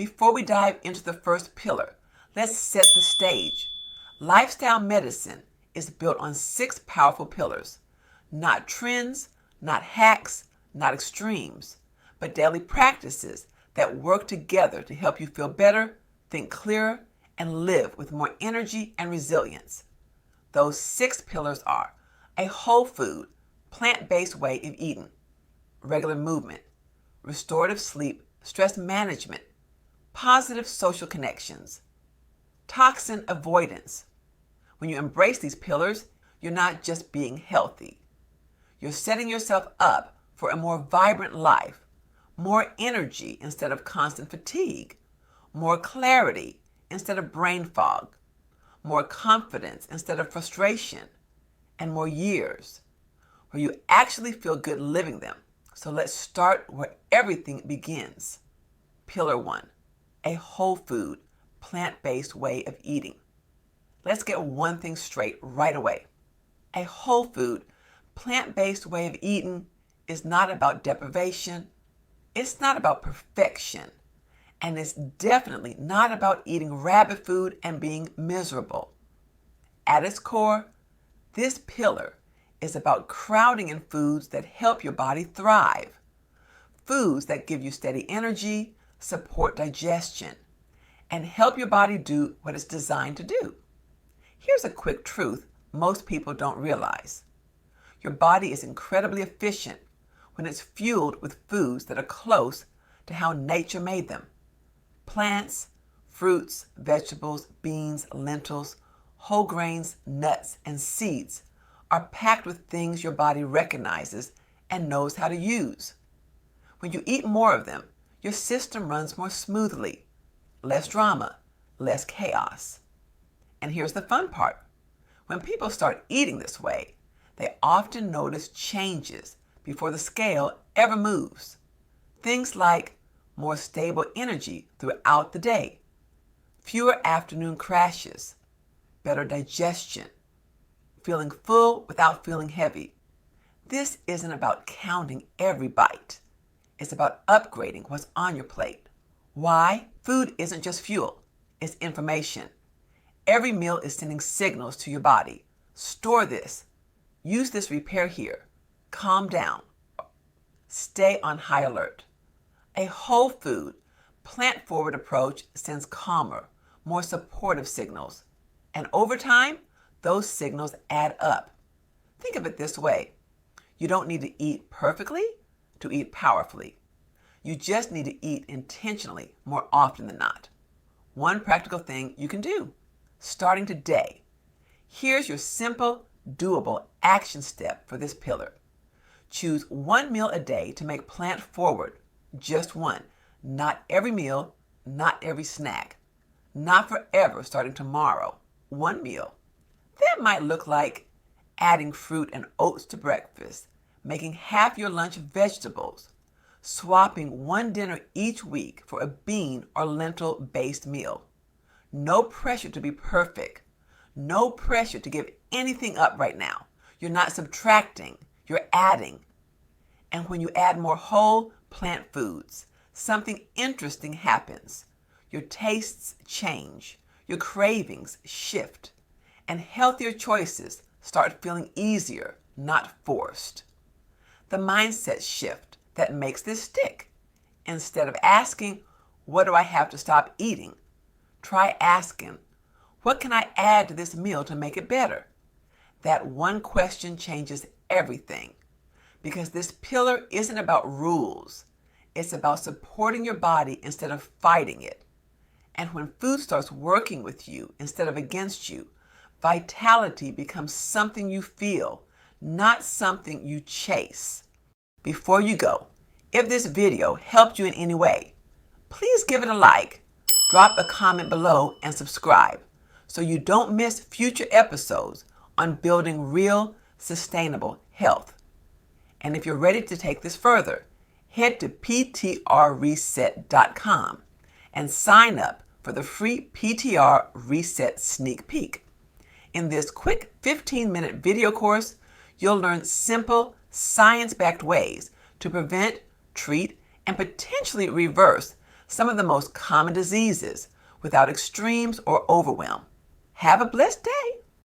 Before we dive into the first pillar, let's set the stage. Lifestyle medicine is built on 6 powerful pillars. Not trends, not hacks, not extremes, but daily practices that work together to help you feel better, think clearer, and live with more energy and resilience. Those 6 pillars are a whole food, plant-based way of eating, regular movement, restorative sleep, stress management, positive social connections, toxin avoidance. When you embrace these pillars, you're not just being healthy. You're setting yourself up for a more vibrant life, more energy instead of constant fatigue, more clarity instead of brain fog, more confidence instead of frustration, and more years where you actually feel good living them. So let's start where everything begins. Pillar 1, a whole food, plant-based way of eating. Let's get one thing straight right away. A whole food, plant-based way of eating is not about deprivation. It's not about perfection. And it's definitely not about eating rabbit food and being miserable. At its core, this pillar is about crowding in foods that help your body thrive. Foods that give you steady energy, support digestion, and help your body do what it's designed to do. Here's a quick truth most people don't realize. Your body is incredibly efficient when it's fueled with foods that are close to how nature made them. Plants, fruits, vegetables, beans, lentils, whole grains, nuts, and seeds are packed with things your body recognizes and knows how to use. When you eat more of them, your system runs more smoothly, less drama, less chaos. And here's the fun part. When people start eating this way, they often notice changes before the scale ever moves. Things like more stable energy throughout the day, fewer afternoon crashes, better digestion, feeling full without feeling heavy. This isn't about counting every bite. It's about upgrading what's on your plate. Why? Food isn't just fuel, it's information. Every meal is sending signals to your body. Store this. Use this repair here. Calm down. Stay on high alert. A whole food, plant-forward approach sends calmer, more supportive signals. And over time, those signals add up. Think of it this way. You don't need to eat perfectly to eat powerfully. You just need to eat intentionally more often than not. One practical thing you can do, starting today. Here's your simple, doable action step for this pillar. Choose one meal a day to make plant forward. Just one. Not every meal, not every snack. Not forever starting tomorrow. One meal. That might look like adding fruit and oats to breakfast, making half your lunch vegetables, swapping one dinner each week for a bean or lentil-based meal. No pressure to be perfect. No pressure to give anything up right now. You're not subtracting, you're adding. And when you add more whole plant foods, something interesting happens. Your tastes change, your cravings shift, and healthier choices start feeling easier, not forced. The mindset shift that makes this stick. Instead of asking, what do I have to stop eating? Try asking, what can I add to this meal to make it better? That one question changes everything, because this pillar isn't about rules. It's about supporting your body instead of fighting it. And when food starts working with you instead of against you, vitality becomes something you feel, not something you chase. Before you go, if this video helped you in any way, please give it a like, drop a comment below, and subscribe so you don't miss future episodes on building real, sustainable health. And if you're ready to take this further, head to ptrreset.com and sign up for the free PTR Reset Sneak Peek. In this quick 15-minute video course, you'll learn simple, science-backed ways to prevent, treat, and potentially reverse some of the most common diseases without extremes or overwhelm. Have a blessed day.